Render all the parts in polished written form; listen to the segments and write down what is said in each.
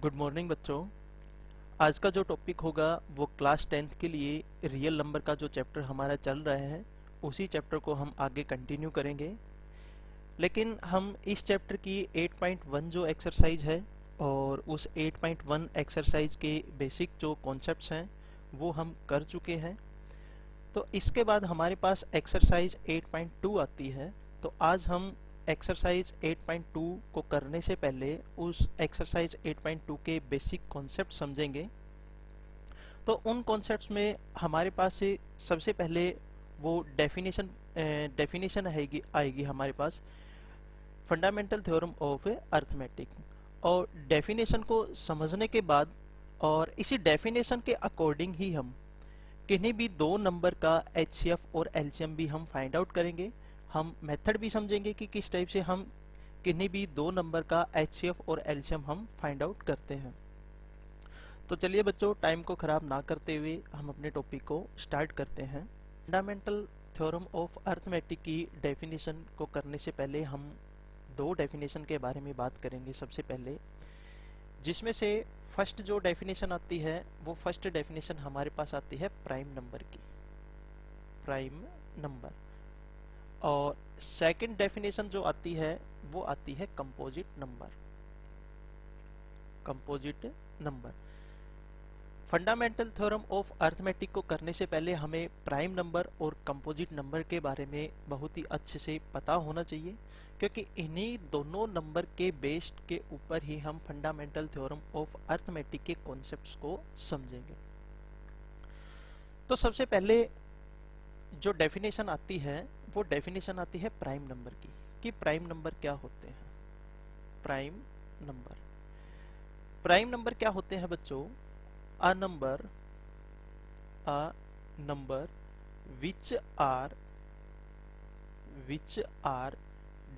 Good morning बच्चों। आज का जो टॉपिक होगा वो क्लास 10th के लिए रियल नंबर का जो चैप्टर हमारा चल रहा है उसी चैप्टर को हम आगे कंटिन्यू करेंगे। लेकिन हम इस चैप्टर की 8.1 जो एक्सरसाइज है और उस 8.1 एक्सरसाइज के बेसिक जो कॉन्सेप्ट्स हैं वो हम कर चुके हैं। तो इसके बाद हमारे पास एक्सरसाइज 8.2 आती है। तो आज हम एक्सरसाइज 8.2 को करने से पहले उस एक्सरसाइज 8.2 के बेसिक कॉन्सेप्ट समझेंगे। तो उन कॉन्सेप्ट्स में हमारे पास से सबसे पहले वो डेफिनेशन आएगी हमारे पास फंडामेंटल थ्योरम ऑफ अर्थमेटिक। और डेफिनेशन को समझने के बाद और इसी डेफिनेशन के अकॉर्डिंग ही हम किन्हीं भी दो नंबर का एचसीएफ और एलसीएम भी हम फाइंड आउट करेंगे। हम मेथड भी समझेंगे कि किस टाइप से हम किन्हीं भी दो नंबर का एचसीएफ और एलसीएम हम फाइंड आउट करते हैं। तो चलिए बच्चों, टाइम को खराब ना करते हुए हम अपने टॉपिक को स्टार्ट करते हैं। फंडामेंटल थ्योरम ऑफ अर्थमेटिक की डेफिनेशन को करने से पहले हम दो डेफिनेशन के बारे में बात करेंगे। सबसे पहले जिसमें से फर्स्ट जो डेफिनेशन आती है वो फर्स्ट डेफिनेशन हमारे पास आती है प्राइम नंबर की, प्राइम नंबर। और सेकंड डेफिनेशन जो आती है वो आती है composite number, composite number. Fundamental theorem of arithmetic को करने से पहले हमें प्राइम नंबर और कंपोजिट नंबर के बारे में बहुत ही अच्छे से पता होना चाहिए, क्योंकि इन्हीं दोनों नंबर के बेस्ड के ऊपर ही हम फंडामेंटल थ्योरम ऑफ अर्थमेटिक के कॉन्सेप्ट्स को समझेंगे। तो सबसे पहले जो डेफिनेशन आती है वो डेफिनेशन आती है प्राइम नंबर की, कि प्राइम नंबर क्या होते हैं। प्राइम नंबर, प्राइम नंबर क्या होते हैं बच्चों? a number which are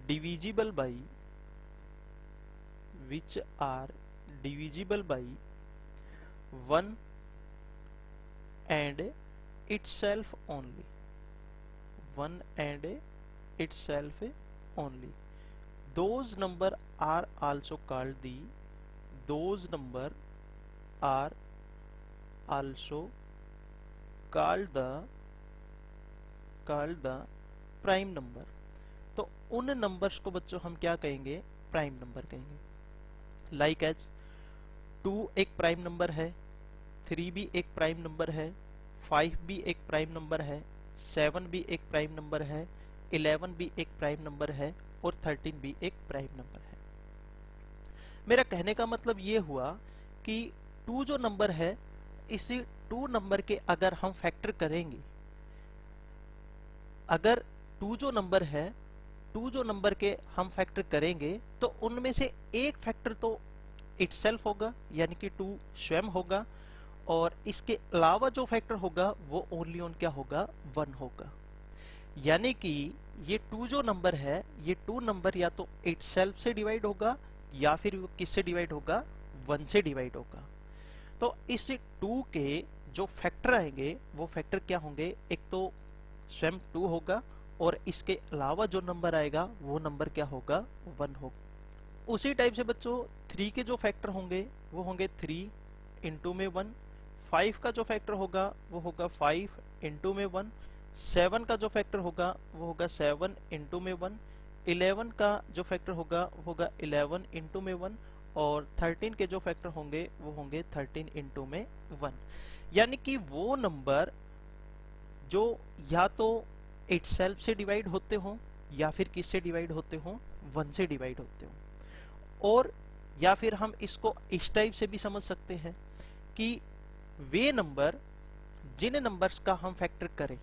divisible by one and itself only, one and itself only. Those number are also called the, those number are also called the prime number. तो उन numbers को बच्चों हम क्या कहेंगे? प्राइम नंबर कहेंगे। Like as 2 एक prime number है, 3 भी एक प्राइम नंबर है, 5 भी एक प्राइम नंबर है, 7 भी एक प्राइम नंबर है, 11 भी एक प्राइम नंबर है और 13 भी एक प्राइम नंबर है। मेरा कहने का मतलब ये हुआ कि 2 जो नंबर है, इसी 2 नंबर के अगर हम फैक्टर करेंगे, अगर 2 जो नंबर है, 2 जो नंबर के हम फैक्टर करेंगे तो उनमें से एक फैक्टर तो इटसेल्फ होगा, यानी कि 2 स्वयं होगा, और इसके अलावा जो फैक्टर होगा वो ओनली ऑन क्या होगा? 1 होगा। यानी कि ये 2 जो नंबर है, ये 2 नंबर या तो इटसेल्फ से डिवाइड होगा या फिर वो किससे डिवाइड होगा? 1 से डिवाइड होगा। तो इस 2 के जो फैक्टर आएंगे वो फैक्टर क्या होंगे? एक तो स्वयं 2 होगा और इसके अलावा जो नंबर आएगा वो नंबर क्या होगा? 1 होगा। उसी टाइप से बच्चों 3 के जो फैक्टर होंगे वो होंगे 3 इंटू में 1, 5 का जो फैक्टर होगा वो होगा 5 इंटू में 1, 7 का जो फैक्टर होगा वो होगा 7 इंटू में 1, 11 का जो फैक्टर होगा वो होगा 11 इंटू में 1, और 13 के जो फैक्टर होंगे वो होंगे 13 इंटू में 1। यानी कि वो नंबर जो या तो इटसेल्फ से डिवाइड होते हो या फिर किससे डिवाइड होते हो? 1 से डिवाइड होते हो। और या फिर हम इसको इस टाइप से भी समझ सकते हैं कि वे नंबर जिन नंबर्स का हम फैक्टर करें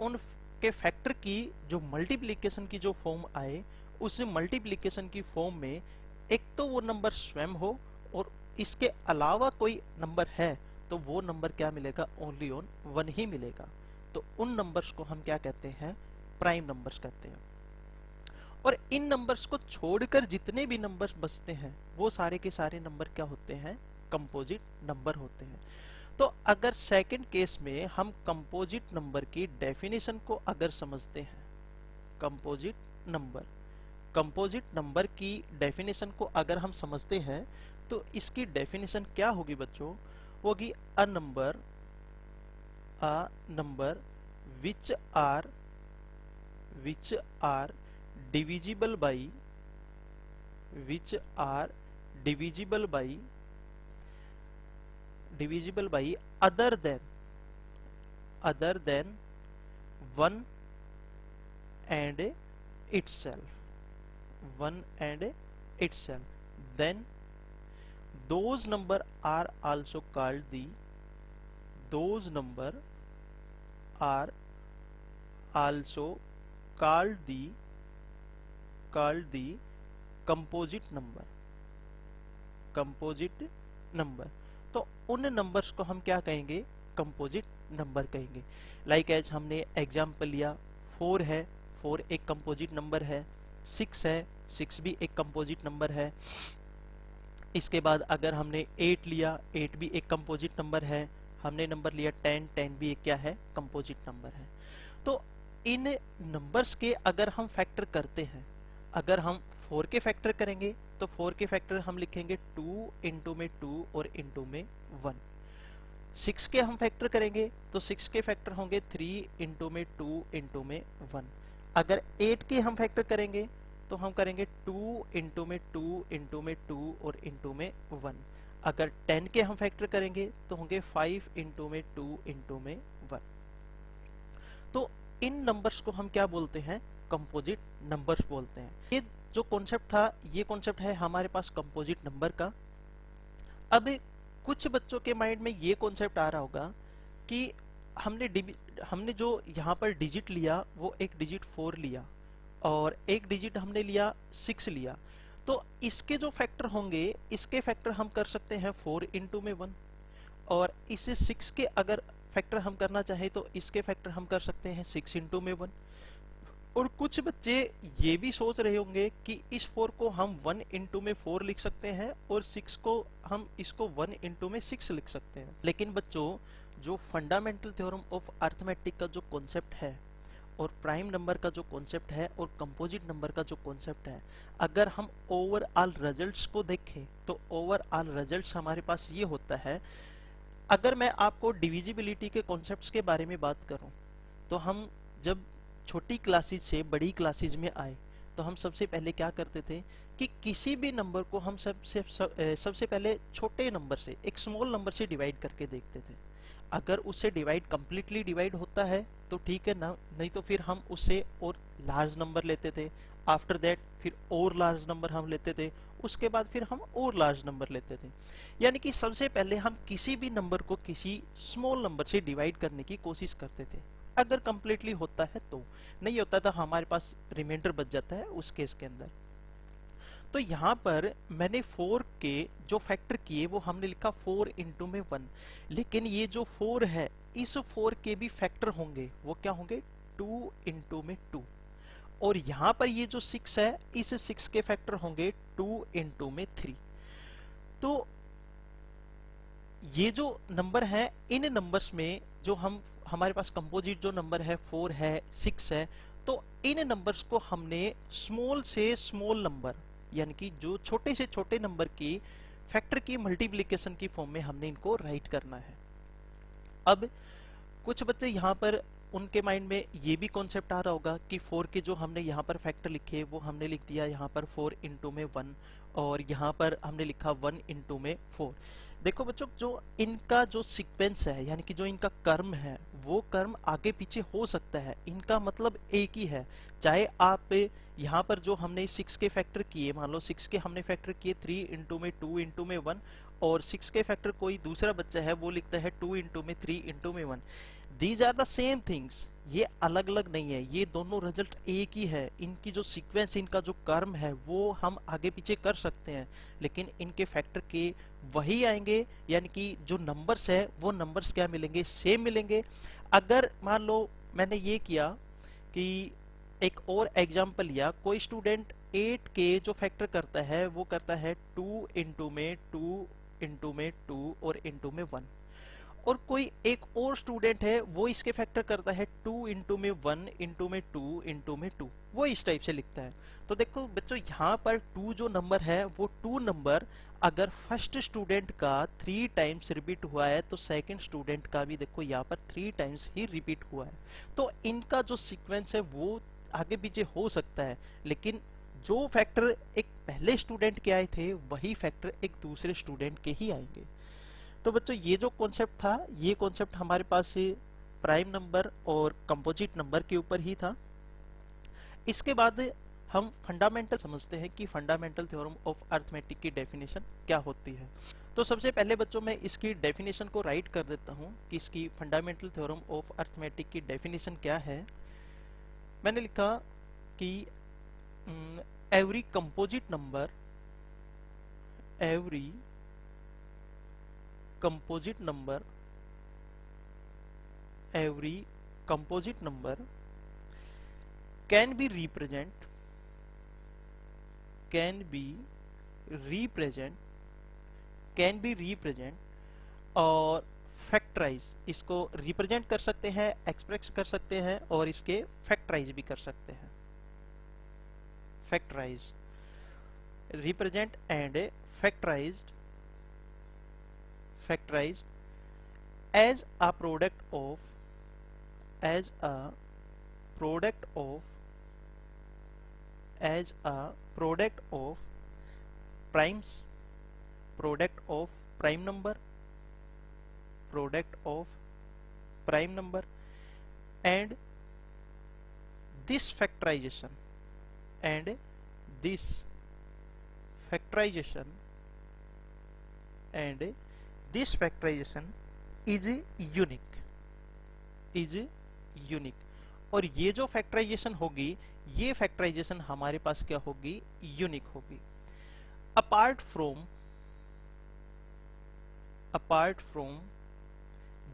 उन के फैक्टर की जो मल्टीप्लिकेशन की जो फॉर्म आए, उस मल्टीप्लिकेशन की फॉर्म में एक तो वो नंबर स्वयं हो और इसके अलावा कोई नंबर है तो वो नंबर क्या मिलेगा? ओनली ऑन 1 ही मिलेगा। तो उन नंबर्स को हम क्या कहते हैं? प्राइम नंबर्स कहते हैं। और इन नंबर्स को छोड़कर जितने भी नंबर्स बचते हैं वो सारे के सारे नंबर क्या होते हैं? कंपोजिट नंबर होते हैं। तो अगर सेकंड केस में हम कंपोजिट नंबर की डेफिनेशन को अगर समझते हैं, कंपोजिट नंबर की डेफिनेशन को अगर हम समझते हैं तो इसकी डेफिनेशन क्या होगी बच्चों? होगी a number which are divisible by which are divisible by other than 1 and itself, then those number are also called the composite number। तो उन नंबर्स को हम क्या कहेंगे? कंपोजिट नंबर कहेंगे। लाइक एज हमने एग्जाम्पल लिया 4 है, 4 एक कंपोजिट नंबर है। 6 है, 6 भी एक कंपोजिट नंबर है। इसके बाद अगर हमने 8 लिया, 8 भी एक कंपोजिट नंबर है। हमने नंबर लिया 10, 10 भी एक क्या है? कंपोजिट नंबर है। तो इन नंबर्स के अगर हम फैक्टर करते हैं, अगर हम 4 के फैक्टर करेंगे तो 4 के फैक्टर हम लिखेंगे 2 इंटू में 2 और इंटू में 1। 6 के हम फैक्टर करेंगे तो 6 के फैक्टर होंगे 3 इंटू में 2 इंटू में 1। अगर 8 के हम फैक्टर करेंगे तो हम करेंगे 2 इंटू में 2 इंटू में 2 और इंटू में 1। अगर 10 के हम फैक्टर करेंगे तो होंगे 5 इंटू में 2 इंटू में 1। तो इन नंबर्स को हम क्या बोलते हैं? कंपोजिट नंबर्स बोलते हैं। ये जो कॉन्सेप्ट था, ये कॉन्सेप्ट है हमारे पास कंपोजिट नंबर का। अब कुछ बच्चों के माइंड में ये कॉन्सेप्ट आ रहा होगा कि हमने जो यहाँ पर डिजिट लिया वो एक डिजिट 4 लिया और एक डिजिट हमने लिया 6 लिया, तो इसके जो फैक्टर होंगे, इसके फैक्टर हम कर सकते हैं 4 इंटू में 1, और इसे 6 के अगर फैक्टर हम करना चाहे तो इसके फैक्टर हम कर सकते हैं 6 इंटू में 1। और कुछ बच्चे ये भी सोच रहे होंगे कि इस 4 को हम 1 इंटू में 4 लिख सकते हैं और 6 को हम इसको 1 इंटू में 6 लिख सकते हैं। लेकिन बच्चों, जो फंडामेंटल थ्योरम ऑफ अर्थमेटिक का जो कॉन्सेप्ट है और प्राइम नंबर का जो कॉन्सेप्ट है और कंपोजिट नंबर का जो कॉन्सेप्ट है, अगर हम ओवरऑल रिजल्ट्स को देखें तो ओवरऑल रिजल्ट्स हमारे पास ये होता है। अगर मैं आपको डिविजिबिलिटी के कॉन्सेप्ट्स के बारे में बात करूं तो हम जब छोटी क्लासेज से बड़ी क्लासेज में आए तो हम सबसे पहले क्या करते थे कि किसी भी नंबर को हम सबसे पहले छोटे नंबर से, एक स्मॉल नंबर से डिवाइड करके देखते थे। अगर उससे कंप्लीटली डिवाइड होता है तो ठीक है ना, नहीं तो फिर हम उससे और लार्ज नंबर लेते थे। आफ्टर दैट फिर और लार्ज नंबर हम लेते थे, उसके बाद फिर हम और लार्ज नंबर लेते थे। यानी कि सबसे पहले हम किसी भी नंबर को किसी स्मॉल नंबर से डिवाइड करने की कोशिश करते थे। अगर कंप्लीटली होता है तो, नहीं होता तो हमारे पास रिमाइंडर बच जाता है उस केस के अंदर। तो यहाँ पर मैंने 4 के जो फैक्टर किए वो हमने लिखा 4 इंटू में 1, लेकिन ये जो 4 है इस 4 के भी फैक्टर होंगे, वो क्या होंगे? 2 इंटू में 2। और यहाँ पर ये जो 6 है, इस 6 के फैक्टर होंगे 2 इंटू में 3। तो ये जो नंबर है, इन नंबर्स में जो हमारे पास कंपोजिट जो नंबर है 4 है, 6 है, तो इन नंबर्स को हमने स्मॉल से स्मॉल नंबर, यानी कि जो छोटे से छोटे नंबर की फैक्टर की मल्टीप्लिकेशन की फॉर्म में हमने इनको राइट करना है। अब कुछ बच्चे यहाँ पर, उनके माइंड में ये भी कॉन्सेप्ट आ रहा होगा कि 4 के जो हमने यहाँ पर फैक्टर लिखे वो हमने लिख दिया यहाँ पर 4 इंटू में 1, और यहाँ पर हमने लिखा 1 इंटू में 4। देखो बच्चों, जो इनका जो सीक्वेंस है, यानी कि जो इनका कर्म है, वो कर्म आगे पीछे हो सकता है, इनका मतलब एक ही है। चाहे आप यहाँ पर जो हमने 6 के फैक्टर किए, मान लो 6 के हमने फैक्टर किए 3 इंटू में 2 इंटू में 1, और 6 के फैक्टर कोई दूसरा बच्चा है वो लिखता है 2 इंटू में 3 इंटू में 1। These are the same things, ये अलग अलग नहीं है, ये दोनों रिजल्ट एक ही है। इनकी जो सीक्वेंस, इनका जो कर्म है वो हम आगे पीछे कर सकते हैं, लेकिन इनके फैक्टर के वही आएंगे, यानी कि जो नंबर्स है वो नंबर्स क्या मिलेंगे? सेम मिलेंगे। अगर मान लो मैंने ये किया कि एक और एग्जाम्पल लिया, कोई स्टूडेंट 8 के जो फैक्टर करता है वो करता है 2 इंटू में 2 इंटू में 2 और इंटू में 1, और कोई एक और स्टूडेंट है वो इसके फैक्टर करता है 2 इंटू में 1 इंटू में 2 इंटू में 2, वो इस टाइप से लिखता है। तो देखो बच्चों यहाँ पर 2 जो नंबर है वो 2 नंबर अगर फर्स्ट स्टूडेंट का 3 टाइम्स रिपीट हुआ है तो सेकंड स्टूडेंट का भी देखो यहाँ पर 3 टाइम्स ही रिपीट हुआ है। तो इनका जो सीक्वेंस है वो आगे पीछे हो सकता है, लेकिन जो फैक्टर एक पहले स्टूडेंट के आए थे वही फैक्टर एक दूसरे स्टूडेंट के ही आएंगे। तो बच्चों ये जो कॉन्सेप्ट था, ये कॉन्सेप्ट हमारे पास प्राइम नंबर और कंपोजिट नंबर के ऊपर ही था। इसके बाद हम फंडामेंटल समझते हैं कि फंडामेंटल थ्योरम ऑफ अरिथमेटिक की डेफिनेशन क्या होती है। तो सबसे पहले बच्चों मैं इसकी डेफिनेशन को राइट कर देता हूं कि इसकी फंडामेंटल थ्योरम ऑफ अरिथमेटिक की डेफिनेशन क्या है। मैंने लिखा कि every composite number every composite number can be represent और फैक्टराइज, इसको रिप्रेजेंट कर सकते हैं, एक्सप्रेस कर सकते हैं और इसके फैक्टराइज भी कर सकते हैं। Factorize, represent and factorized as a product of primes, product of prime number and this factorization is unique. और ये जो फैक्टराइजेशन होगी, ये फैक्टराइजेशन हमारे पास क्या होगी, यूनिक होगी। Apart from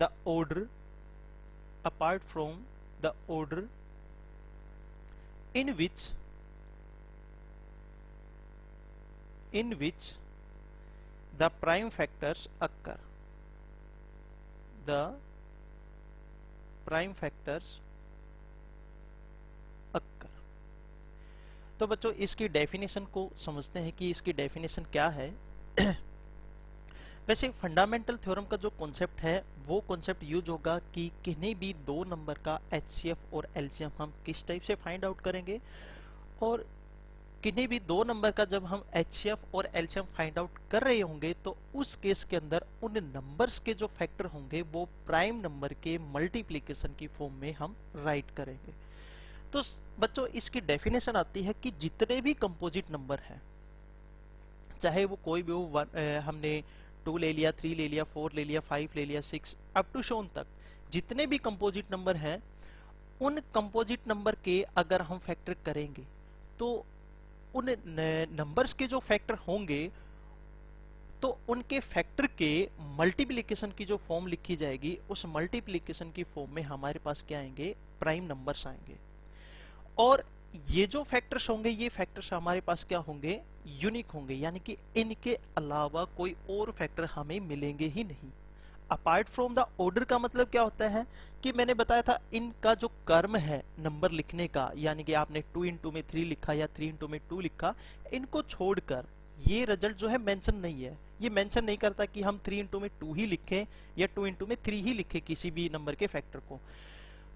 the order in which the prime factors occur, तो बच्चों इसकी डेफिनेशन को समझते हैं कि इसकी डेफिनेशन क्या है। वैसे फंडामेंटल थ्योरम का जो कॉन्सेप्ट है वो कॉन्सेप्ट यूज होगा कि किन्हीं भी दो नंबर का एचसीएफ और एलसीएम हम किस टाइप से फाइंड आउट करेंगे, और किन्हीं भी दो नंबर का जब हम एचसीएफ और एलसीएम फाइंड आउट कर रहे होंगे तो उस केस के अंदर उन नंबर्स के जो फैक्टर होंगे वो प्राइम नंबर के मल्टीप्लिकेशन की फॉर्म में हम राइट करेंगे। तो बच्चों इसकी डेफिनेशन आती है कि जितने भी कंपोजिट नंबर हैं, चाहे वो कोई भी हो, हमने 2 ले लिया, 3 ले लिया, 4 ले लिया, 5 ले लिया, 6 अप टू शोन तक, जितने भी कंपोजिट नंबर हैं उन कंपोजिट नंबर के अगर हम फैक्टर करेंगे तो उन नंबर्स के जो फैक्टर होंगे तो उनके फैक्टर के मल्टीप्लिकेशन की जो फॉर्म लिखी जाएगी उस मल्टीप्लिकेशन की फॉर्म में हमारे पास क्या आएंगे, प्राइम नंबर्स आएंगे। और ये जो फैक्टर्स होंगे ये फैक्टर्स हमारे पास क्या होंगे, यूनिक होंगे, यानी कि इनके अलावा कोई और फैक्टर हमें मिलेंगे ही नहीं। अपार्ट फ्रॉम द ऑर्डर का मतलब क्या होता है कि मैंने बताया था इनका जो कर्म है नंबर लिखने का, यानी कि आपने 2 इंटू में 3 लिखा या 3 इंटू में 2 लिखा, इनको छोड़कर ये रिजल्ट जो है मेंशन नहीं है। ये मेंशन नहीं करता कि हम 3 इंटू में 2 ही लिखें या 2 इंटू में 3 ही लिखें किसी भी नंबर के फैक्टर को।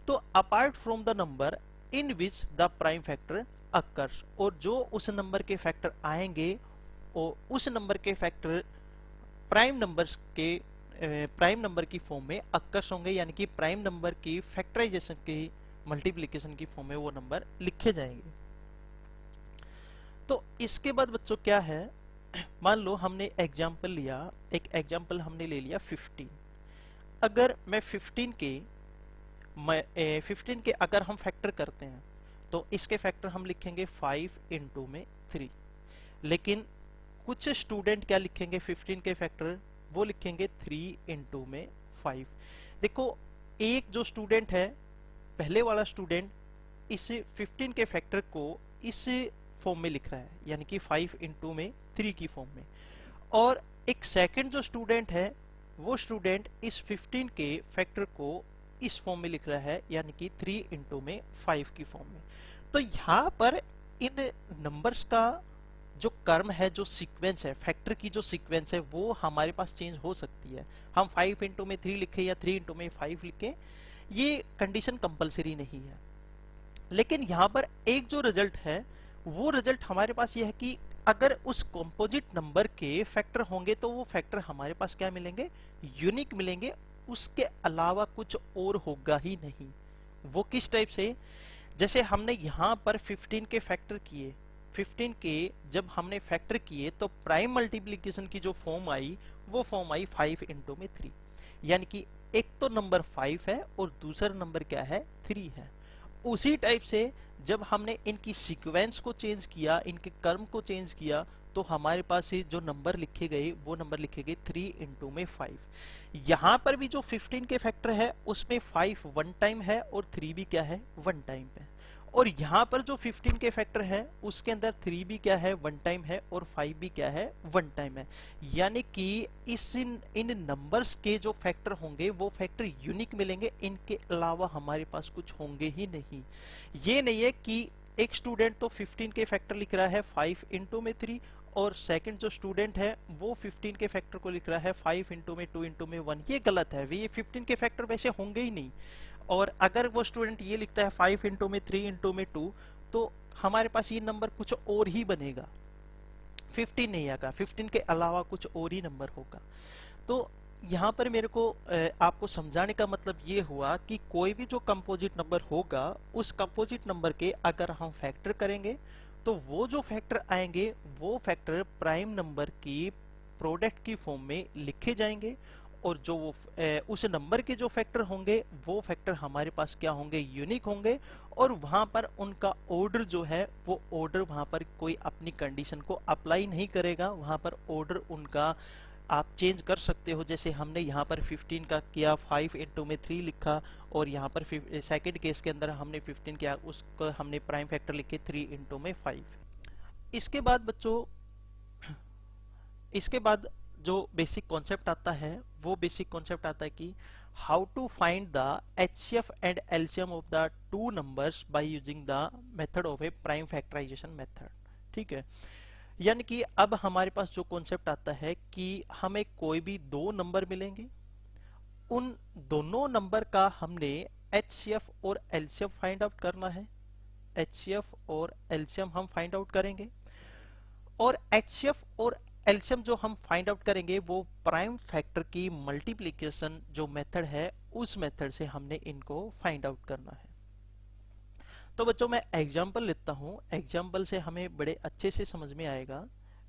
तो apart from the number in which the prime factor occurs, और जो उस नंबर के फैक्टर आएंगे और उस नंबर के फैक्टर प्राइम नंबर की फॉर्म में अक्कर्स होंगे, यानी कि प्राइम नंबर की फैक्टराइजेशन की मल्टीप्लिकेशन की फॉर्म में वो नंबर लिखे जाएंगे। तो इसके बाद बच्चों क्या है, मान लो हमने एग्जांपल लिया, एक एग्जांपल हमने ले लिया 15। अगर मैं 15 के अगर हम फैक्टर करते हैं तो इसके फैक्टर हम लिखेंगे 5 इंटू में 3, लेकिन कुछ स्टूडेंट क्या लिखेंगे 15 के फैक्टर, वो लिखेंगे 3 इंटू में 5। देखो एक जो स्टूडेंट है, पहले वाला स्टूडेंट इस 15 के फैक्टर को इस फॉर्म में लिख रहा है, यानी कि 5 इंटू में 3 की फॉर्म में, और एक सेकंड जो स्टूडेंट है वो स्टूडेंट इस 15 के फैक्टर को इस फॉर्म में लिख रहा है, यानी कि 3 इंटू में 5 की फॉर्म में। तो यहाँ पर इन नंबर्स का जो क्रम है, जो सीक्वेंस है, फैक्टर की जो सीक्वेंस है, वो हमारे पास चेंज हो सकती है। हम 5 इंटू में 3 लिखे या 3 इंटू में 5 लिखे, ये कंडीशन कंपलसरी नहीं है। लेकिन यहाँ पर एक जो रिजल्ट है, वो रिजल्ट हमारे पास यह है कि अगर उस कंपोजिट नंबर के फैक्टर होंगे तो वो फैक्टर हमारे पास क्या मिलेंगे, यूनिक मिलेंगे, उसके अलावा कुछ और होगा ही नहीं। वो किस टाइप से, जैसे हमने यहाँ पर 15 के फैक्टर किए, 15 के जब हमने फैक्टर किए तो प्राइम मल्टीप्लीकेशन की जो फॉर्म आई, वो फॉर्म आई 5 इंटू में 3, यानी कि एक तो नंबर 5 है और दूसरा नंबर क्या है, 3 है। उसी टाइप से जब हमने इनकी सीक्वेंस को चेंज किया, इनके क्रम को चेंज किया, तो हमारे पास ये जो नंबर लिखे गए, वो नंबर लिखे गए 3 इंटू में 5। यहाँ पर भी जो 15 के फैक्टर है, उसमें 5 वन टाइम है और 3 भी क्या है, वन टाइम है। और यहाँ पर जो 15 के फैक्टर है, उसके अंदर 3 भी क्या है, वन टाइम है, और 5 भी क्या है, वन टाइम है। यानी कि इन नंबर्स के जो फैक्टर होंगे, वो फैक्टर यूनिक मिलेंगे, इनके अलावा हमारे पास कुछ होंगे ही नहीं। ये नहीं है कि एक स्टूडेंट तो 15 के फैक्टर लिख रहा है 5 इंटू में 3, और सेकंड जो स्टूडेंट है वो 15 के फैक्टर को लिख रहा है 5 इंटू में 2 इंटू में 1। ये गलत है, ये 15 के फैक्टर वैसे होंगे ही नहीं। और अगर वो स्टूडेंट ये लिखता है 5 इंटू में 3 इंटू में 2, तो हमारे पास ये नंबर कुछ और ही बनेगा, 15 नहीं आएगा, 15 के अलावा कुछ और ही नंबर होगा। तो यहाँ पर मेरे को आपको समझाने का मतलब ये हुआ कि कोई भी जो कंपोजिट नंबर होगा, उस कंपोजिट नंबर के अगर हम फैक्टर करेंगे, तो वो जो फैक्टर आएंगे, वो फैक्टर प्राइम नंबर की प्रोडक्ट की फॉर्म में लिखे जाएंगे। और जो वो उस नंबर के जो फैक्टर होंगे, वो फैक्टर हमारे पास क्या होंगे, यूनिक होंगे। और वहां पर उनका ऑर्डर जो है, वो ऑर्डर वहां पर कोई अपनी कंडीशन को अप्लाई नहीं करेगा, वहां पर ऑर्डर उनका आप चेंज कर सकते हो। जैसे हमने यहाँ पर 15 का किया, 5 इंटू में 3 लिखा, और यहाँ पर सेकेंड केस के अंदर हमने 15 किया, उसको हमने प्राइम फैक्टर लिखे 3 इंटू में 5। इसके बाद बच्चों, इसके बाद जो बेसिक कॉन्सेप्ट आता है, वो बेसिक कॉन्सेप्ट आता है कि how to find the HCF and LCM of the two numbers by using the method of a prime factorization method. ठीक है, यानी कि अब हमारे पास जो कॉन्सेप्ट आता है कि हमें कोई भी दो नंबर मिलेंगे, उन दोनों नंबर का हमने एचसीएफ और एलसीएम फाइंड आउट करना है। एचसीएफ और एलसीएम हम फाइंड आउट करेंगे, और एचसीएफ और एलसीएम जो हम फाइंड आउट करेंगे, वो प्राइम फैक्टर की मल्टीप्लिकेशन जो मेथड है, उस मेथड से हमने इनको फाइंड आउट करना है। तो बच्चों मैं एग्जाम्पल लेता हूं, एग्जाम्पल से हमें बड़े अच्छे से समझ में आएगा।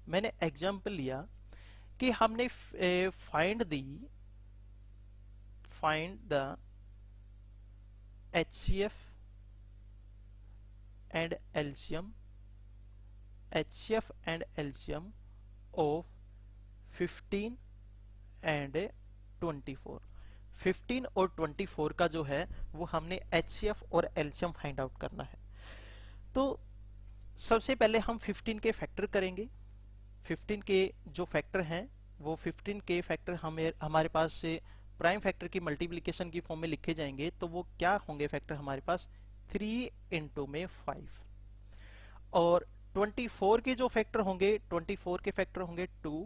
मैंने एग्जाम्पल लिया कि हमने find the HCF and LCM of 15 and 24। 15 और 24 का जो है, वो हमने HCF और LCM फाइंड आउट करना है। तो सबसे पहले हम 15 के फैक्टर करेंगे। 15 के जो फैक्टर हैं, वो 15 के फैक्टर हमारे पास से प्राइम फैक्टर की मल्टीप्लिकेशन की फॉर्म में लिखे जाएंगे। तो वो क्या होंगे फैक्टर हमारे पास, 3 इंटू में 5। और 24 के जो फैक्टर होंगे, 24 के फैक्टर होंगे 2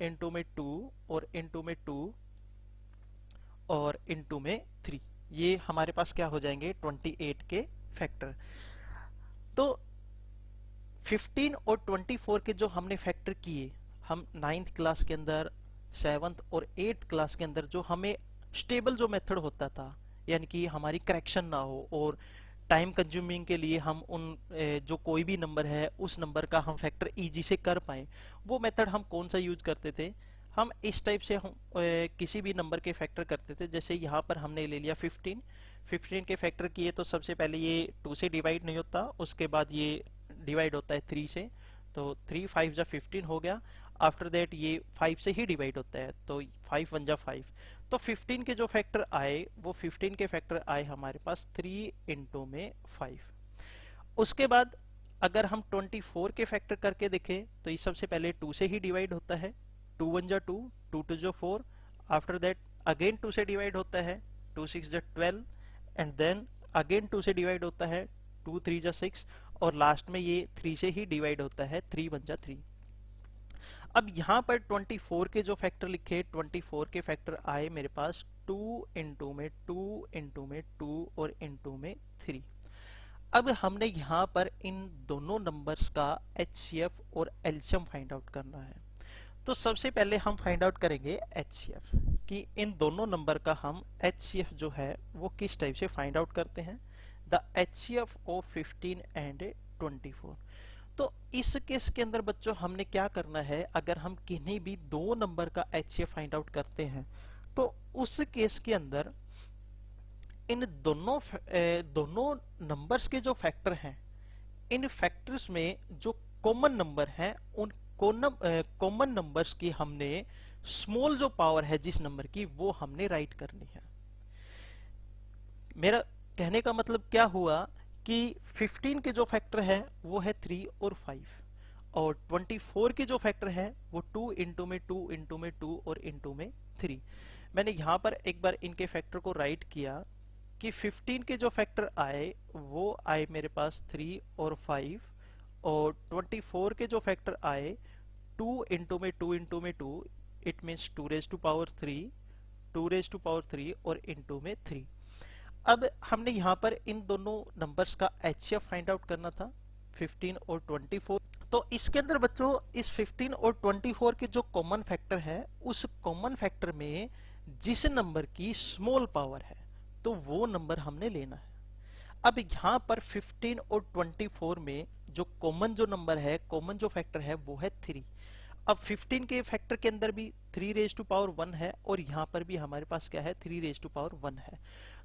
इंटू में 2 और इंटू में 2 और इंटू में 3। ये हमारे पास क्या हो जाएंगे, 28 के फैक्टर। तो 15 और 24 के जो हमने फैक्टर किए, हम 9th क्लास के अंदर, 7th और 8th क्लास के अंदर जो हमें स्टेबल जो मेथड होता था, यानी कि हमारी करेक्शन ना हो और टाइम कंज्यूमिंग के लिए हम उन जो कोई भी नंबर है, उस नंबर का हम फैक्टर इजी से कर पाए, वो मेथड हम कौन सा यूज करते थे, हम इस टाइप से हम किसी भी नंबर के फैक्टर करते थे। जैसे यहाँ पर हमने ले लिया 15 के फैक्टर किए, तो सबसे पहले ये 2 से डिवाइड नहीं होता, उसके बाद ये डिवाइड होता है 3 से। तो 3 5 जा 15 हो गया। आफ्टर दैट ये 5 से ही डिवाइड होता है, तो 5 1 जा 5। तो 15 के जो फैक्टर आए, वो 15 के फैक्टर आए हमारे पास 3 इंटू में 5। उसके बाद अगर हम 24 के फैक्टर करके देखें, तो ये सबसे पहले 2 से ही डिवाइड होता है। 2 1 जा 2, 2 2 जा 4। आफ्टर दैट अगेन 2 से डिवाइड होता है, 2 6 जा 12, एंड देन अगेन 2 से डिवाइड होता है, 2 3 जा 6, और लास्ट में ये 3 से ही डिवाइड होता है, 3 1 जा 3। अब यहाँ पर 24 के जो फैक्टर लिखे, 24 के फैक्टर आए मेरे पास 2 इंटू में 2 इंटू में 2 और इंटू में 3। अब हमने यहाँ पर इन दोनों नंबर्स का HCF और LCM फाइंड आउट करना है। तो सबसे पहले हम फाइंड आउट करेंगे HCF कि इन दोनों नंबर का हम HCF जो है वो किस टाइप से फाइंड आउट करते हैं। The HCF of 15 and 24। तो इस केस के अंदर बच्चों हमने क्या करना है, अगर हम किन्हीं भी दो नंबर का HCF फाइंड आउट करते हैं तो उस केस के अंदर इन दोनों नंबर्स के जो फैक्टर हैं, इन फैक्टर्स में जो कॉमन नंबर हैं उन कॉमन नंबर्स की हमने स्मॉल जो पावर है जिस नंबर की वो हमने राइट करनी है। मेरा कहने का मतलब क्या हुआ कि 15 के जो फैक्टर है वो है 3 और 5, और 24 के जो फैक्टर है वो 2 इंटू में 2 इंटू में 2 और इंटू में 3। मैंने यहाँ पर एक बार इनके फैक्टर को राइट किया कि 15 के जो फैक्टर आए वो आए मेरे पास 3 और 5, और 24 के जो फैक्टर आए 2 इंटू में 2 इंटू में 2, it means 2 raise to power 3, 2 raise to power 3 और इंटू में 3। अब हमने यहाँ पर इन दोनों नंबर्स का HCF फाइंड आउट करना था, 15 और 24। तो इसके अंदर बच्चों इस 15 और 24 के जो कॉमन फैक्टर है उस कॉमन फैक्टर में जिस नंबर की स्मॉल पावर है तो वो नंबर हमने लेना है। अब यहाँ पर 15 और 24 में जो कॉमन जो नंबर है, कॉमन जो फैक्टर है वो है 3। अब 15 के फैक्टर के अंदर भी 3 रेज टू पावर 1 है और यहाँ पर भी हमारे पास क्या है 3 रेज टू पावर 1 है।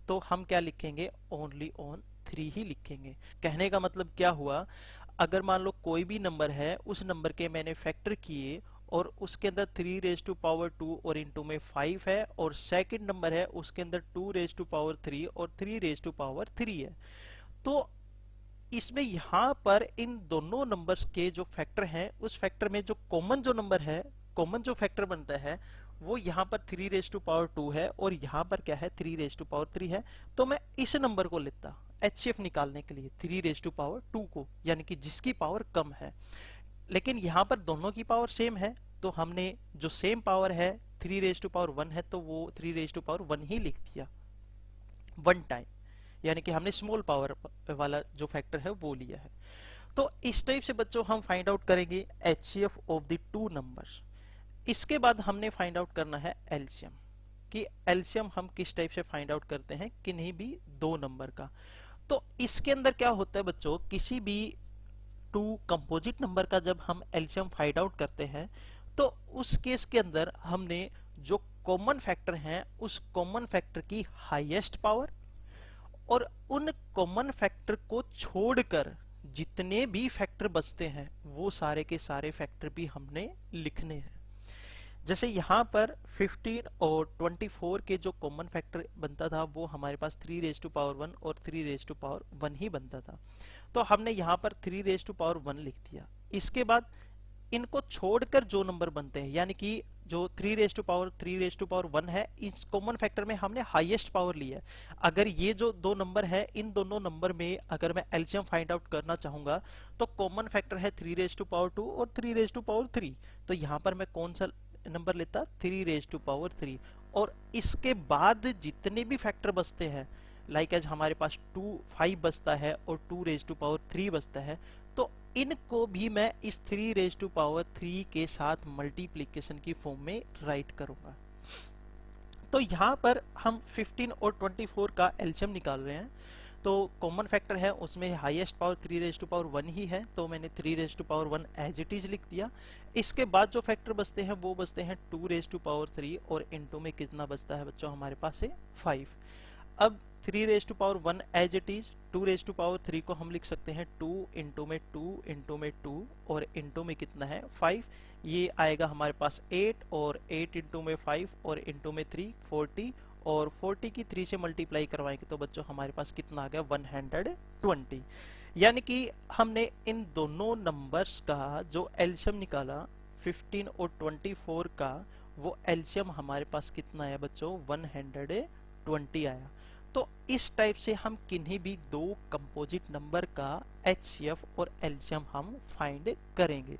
तो हम क्या लिखेंगे, ओनली ऑन 3 ही लिखेंगे। कहने का मतलब क्या हुआ, अगर मान लो कोई भी नंबर है उस नंबर के मैंने फैक्टर किए और उसके अंदर 3 रेज टू पावर 2 और इंटू में 5 है, और सेकंड नंबर है उसके अंदर 2 रेज टू पावर 3 और 3 रेज टू पावर 3 है, तो इसमें यहाँ पर इन दोनों नंबर्स के जो फैक्टर हैं उस फैक्टर में जो कॉमन जो नंबर है, कॉमन जो फैक्टर बनता है वो यहाँ पर 3 रेज टू पावर 2 है और यहाँ पर क्या है 3 रेज टू पावर 3 है। तो मैं इस नंबर को लेता HCF निकालने के लिए 3 रेज टू पावर 2 को, यानी कि जिसकी पावर कम है। लेकिन यहाँ पर दोनों की पावर सेम है तो हमने जो सेम पावर है 3 रेज टू पावर 1 है तो वो 3 रेज टू पावर 1 ही लिख दिया वन टाइम, यानी कि हमने स्मॉल पावर वाला जो फैक्टर है वो लिया है। तो इस टाइप से बच्चों हम फाइंड आउट करेंगे HCF of the two numbers. इसके बाद हमने फाइंड आउट करना है LCM कि LCM हम किस टाइप से फाइंड आउट करते हैं किन्हीं भी दो नंबर का। तो इसके अंदर क्या होता है बच्चों, किसी भी टू कंपोजिट नंबर का जब हम LCM फाइंड आउट करते हैं तो उस केस के अंदर हमने जो कॉमन फैक्टर हैं उस कॉमन फैक्टर की हाईएस्ट पावर और उन कॉमन फैक्टर को छोड़कर जितने भी फैक्टर बचते हैं वो सारे के सारे फैक्टर भी हमने लिखने हैं। जैसे यहाँ पर 15 और 24 के जो कॉमन फैक्टर बनता था वो हमारे पास 3 रेज टू पावर 1 और 3 रेज टू पावर 1 ही बनता था, तो हमने यहाँ पर 3 रेज टू पावर 1 लिख दिया। इसके बाद इनको छोड़कर जो नंबर बनते हैं, यानी कि जो 3 raise to power 3 raise to power 1 है, इस कॉमन फैक्टर में हमने हाईएस्ट पावर ली है। अगर ये जो दो नंबर है इन दोनों नंबर में अगर मैं LCM फाइंड आउट करना चाहूंगा तो कॉमन फैक्टर है 3 रेज टू पावर 2 और 3 रेज टू पावर 3, तो यहाँ पर मैं कौन सा नंबर लेता 3 रेज टू पावर 3। और इसके बाद जितने भी फैक्टर बचते हैं, लाइक एज हमारे पास 5 बचता है और 2 रेज टू पावर 3 बचता है, तो इनको भी मैं इस 3 रेज टू पावर 3 के साथ मल्टीप्लिकेशन की फॉर्म में राइट करूंगा। तो यहाँ पर हम 15 और 24 का LCM निकाल रहे हैं, तो कॉमन फैक्टर है उसमें highest power 3 raise to power 1 ही है, तो मैंने 3 raise to power 1 as it is लिख दिया। इसके बाद जो फैक्टर बचते हैं वो बचते हैं 2 रेज टू पावर 3 और इनटू में कितना बचता है बच्चों हमारे पास से 5। अब 3 raise to power 1 as it is, 2 raise to power 3 को हम लिख सकते हैं 2 इंटू में 2 इंटू में 2 और इंटू में कितना है 5, ये आएगा हमारे पास 8 और 8 इंटू में 5 और इंटू में 3 40, और 40 की 3 से मल्टीप्लाई करवाएंगे तो बच्चों हमारे पास कितना आ गया 120। यानी कि हमने इन दोनों नंबर्स का जो LCM निकाला 15 और 24 का वो एलसीएम हमारे पास कितना आया बच्चों, 120 आया। तो इस टाइप से हम किन्हीं भी दो कंपोजिट नंबर का एचसीएफ और एलसीएम हम फाइंड करेंगे।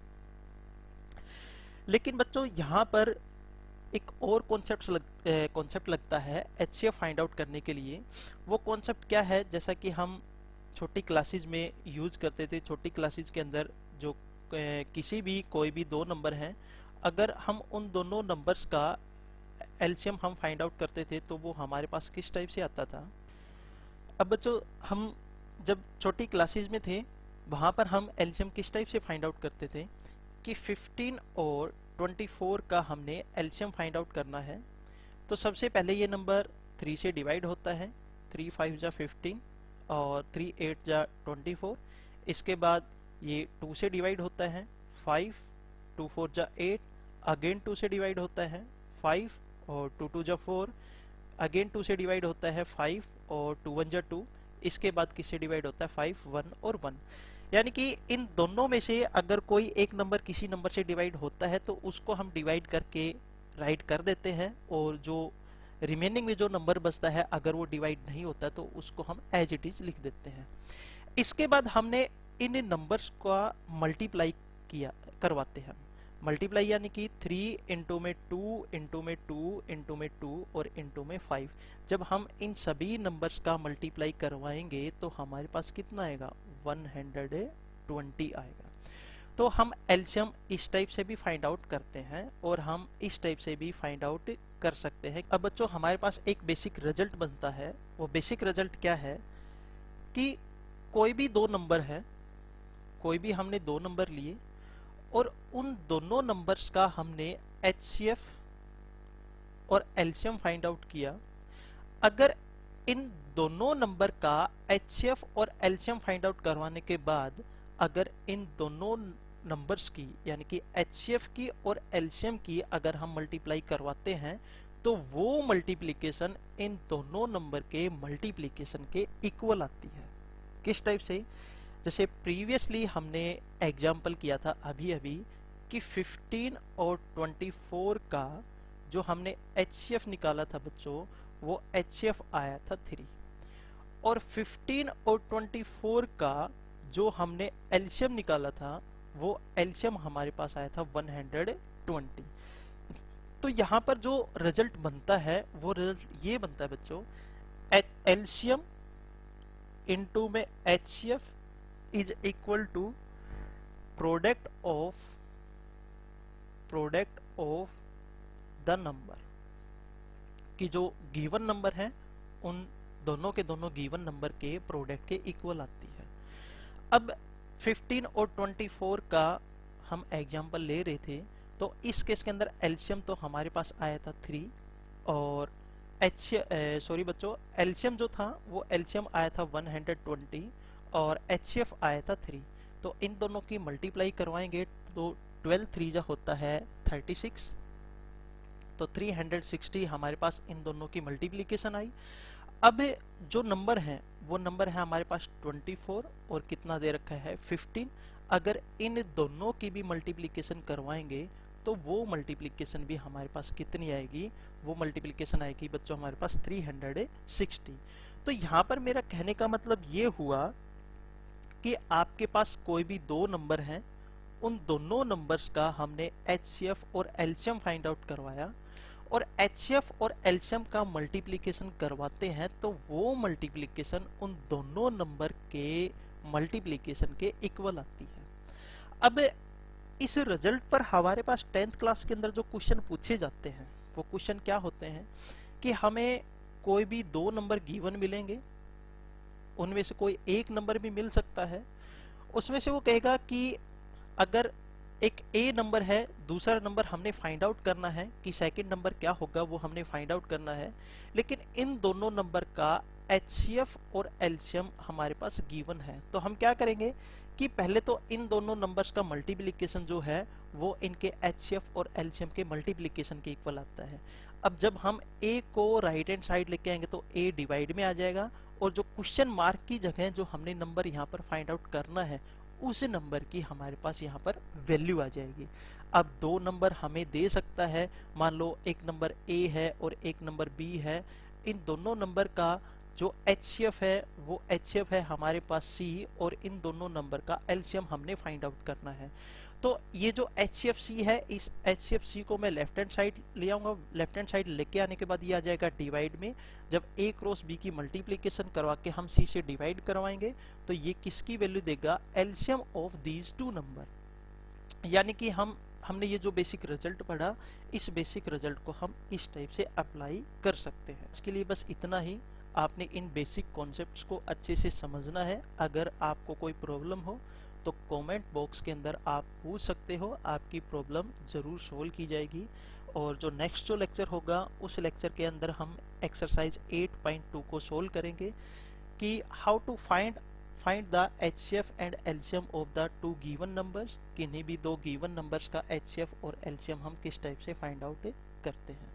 लेकिन बच्चों यहाँ पर एक और कॉन्सेप्ट लगता है एचसीएफ फाइंड आउट करने के लिए। वो कॉन्सेप्ट क्या है, जैसा कि हम छोटी क्लासेज में यूज करते थे। छोटी क्लासेज के अंदर जो किसी भी कोई भी दो नंबर हैं, अगर हम उन दोनों नंबर्स का एलसीएम हम फाइंड आउट करते थे तो वो हमारे पास किस टाइप से आता था। अब बच्चों हम जब छोटी क्लासेज में थे वहाँ पर हम एलसीएम किस टाइप से फाइंड आउट करते थे कि 15 और 24 का हमने एलसीएम फाइंड आउट करना है। तो सबसे पहले ये नंबर 3 से डिवाइड होता है, 3 5 जा 15 और 3 8 जा 24। इसके बाद ये 2 से डिवाइड होता है, 5 2 4 जा 8, अगेन 2 से डिवाइड होता है 5 और 2 2 जा 4, अगेन 2 से डिवाइड होता है 5 और 2 1 जा 2। इसके बाद किससे डिवाइड होता है 5 1 और 1। यानी कि इन दोनों में से अगर कोई एक नंबर किसी नंबर से डिवाइड होता है तो उसको हम डिवाइड करके राइट कर देते हैं, और जो रिमेनिंग में जो नंबर बचता है अगर वो डिवाइड नहीं होता तो उसको हम एज इट इज लिख देते हैं। इसके बाद हमने इन नंबर्स का मल्टीप्लाई करवाते हैं। मल्टीप्लाई यानी कि 3 इंटू में 2 इंटू में 2 इंटू में 2 और इंटू में 5। जब हम इन सभी नंबर्स का मल्टीप्लाई करवाएंगे तो हमारे पास कितना आएगा, 120 आएगा। तो हम एलसीएम इस टाइप से भी फाइंड आउट करते हैं और हम इस टाइप से भी फाइंड आउट कर सकते हैं। अब बच्चों हमारे पास एक बेसिक रिजल्ट बनता है। वो बेसिक रिजल्ट क्या है कि कोई भी दो नंबर है, कोई भी हमने दो नंबर लिए और उन दोनों नंबर्स का हमने एचसीएफ और एलसीएम फाइंड आउट किया। अगर इन दोनों नंबर का एचसीएफ और एलसीएम फाइंड आउट करवाने के बाद अगर इन दोनों नंबर्स की यानी कि एचसीएफ की और एलसीएम की अगर हम मल्टीप्लाई करवाते हैं तो वो मल्टीप्लिकेशन इन दोनों नंबर के मल्टीप्लिकेशन के इक्वल आती है। किस टाइप से, जैसे प्रीवियसली हमने एग्जाम्पल किया था अभी अभी कि 15 और 24 का जो हमने एचसीएफ निकाला था बच्चों, वो एचसीएफ आया था 3, और 15 और 24 का जो हमने एलसीएम निकाला था वो एलसीएम हमारे पास आया था 120। तो यहाँ पर जो रिजल्ट बनता है वो रिजल्ट ये बनता है बच्चों, एलसीएम इनटू में HCF is equal to product of the number, कि जो गिवन नंबर है उन दोनों के दोनों गिवन नंबर के प्रोडक्ट के इक्वल आती है। अब 15 और 24 का हम एग्जाम्पल ले रहे थे, तो इस केस के अंदर एलसीएम तो हमारे पास आया था 3 और एलसीएम जो था वो एलसीएम आया था 120 और एचसीएफ आया था 3। तो इन दोनों की मल्टीप्लाई करवाएंगे तो 12 3 जा होता है 36, तो 360 हमारे पास इन दोनों की मल्टीप्लिकेशन आई। अब जो नंबर है वो नंबर है हमारे पास 24 और कितना दे रखा है 15। अगर इन दोनों की भी मल्टीप्लिकेशन करवाएंगे तो वो मल्टीप्लिकेशन भी हमारे पास कितनी आएगी, वो मल्टीप्लिकेशन आएगी बच्चों हमारे पास 360। तो यहाँ पर मेरा कहने का मतलब ये हुआ कि आपके पास कोई भी दो नंबर हैं, उन दोनों नंबर्स का हमने एचसीएफ और एलसीएम फाइंड आउट करवाया और एचसीएफ और एलसीएम का मल्टीप्लिकेशन करवाते हैं तो वो मल्टीप्लिकेशन उन दोनों नंबर के मल्टीप्लिकेशन के इक्वल आती है। अब इस रिजल्ट पर हमारे पास 10th क्लास के अंदर जो क्वेश्चन पूछे जाते हैं वो क्वेश्चन क्या होते हैं कि हमें कोई भी दो नंबर गिवन मिलेंगे, उनमें से कोई एक नंबर भी मिल सकता है। उसमें से वो कहेगा कि अगर एक ए नंबर है, दूसरा नंबर हमने फाइंड आउट करना है कि सेकंड नंबर क्या होगा वो हमने फाइंड आउट करना है, लेकिन इन दोनों नंबर का एचसीएफ और एलसीएम हमारे पास गिवन है। तो हम क्या करेंगे कि पहले तो इन दोनों नंबर्स का मल्टीप्लिकेशन जो है वो इनके एचसीएफ और एलसीएम के मल्टीप्लिकेशन के इक्वल आता है। अब जब हम ए को राइट हैंड साइड लेके आएंगे तो ए डिवाइड में आ जाएगा और जो क्वेश्चन मार्क की जगह जो हमने नंबर यहाँ पर फाइंड आउट करना है उस नंबर की हमारे पास यहाँ पर वैल्यू आ जाएगी। अब दो नंबर हमें दे सकता है, मान लो एक नंबर ए है और एक नंबर बी है, इन दोनों नंबर का जो एचसीएफ है वो एचसीएफ है हमारे पास सी, और इन दोनों नंबर का एलसीएम हमने फाइंड आउट करना है। तो ये जो HCFC है, इस HCFC को मैं लेफ्ट हैंड साइड ले आऊंगा, लेफ्ट हैंड साइड लेके आने के बाद ये आ जाएगा डिवाइड में। जब A क्रॉस B की मल्टीप्लिकेशन करवा के हम C से डिवाइड करवाएंगे तो ये किसकी वैल्यू देगा, LCM of these two number. यानी कि हमने ये जो बेसिक रिजल्ट पढ़ा, इस बेसिक रिजल्ट को हम इस टाइप से अप्लाई कर सकते हैं। इसके लिए बस इतना ही, आपने इन बेसिक कॉन्सेप्ट्स को अच्छे से समझना है। अगर आपको कोई प्रॉब्लम हो तो कमेंट बॉक्स के अंदर आप पूछ सकते हो, आपकी प्रॉब्लम ज़रूर सोल्व की जाएगी। और जो नेक्स्ट जो लेक्चर होगा उस लेक्चर के अंदर हम एक्सरसाइज 8.2 को सोल्व करेंगे कि how to find the HCF and LCM of the two given numbers, किन्हीं भी दो गिवन नंबर्स का HCF और LCM हम किस टाइप से फाइंड आउट करते हैं।